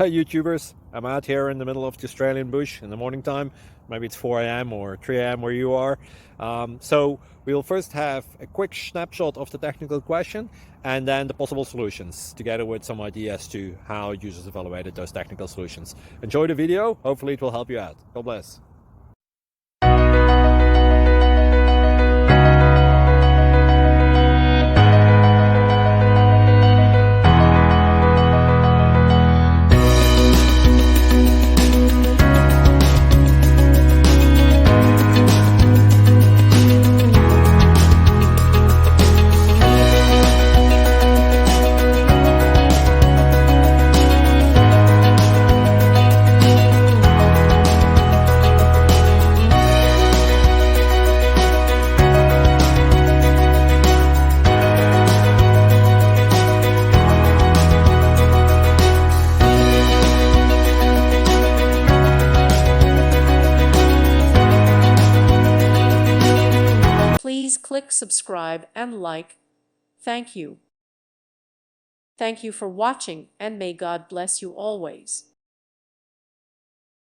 Hey YouTubers, I'm out here in the middle of the Australian bush in the morning time. Maybe it's 4 a.m. or 3 a.m. where you are. So we'll first have a quick snapshot of the technical question and then the possible solutions, together with some ideas to how users evaluated those technical solutions. Enjoy the video, hopefully it will help you out. God bless. Please click subscribe and like. Thank you. Thank you for watching, and may God bless you always.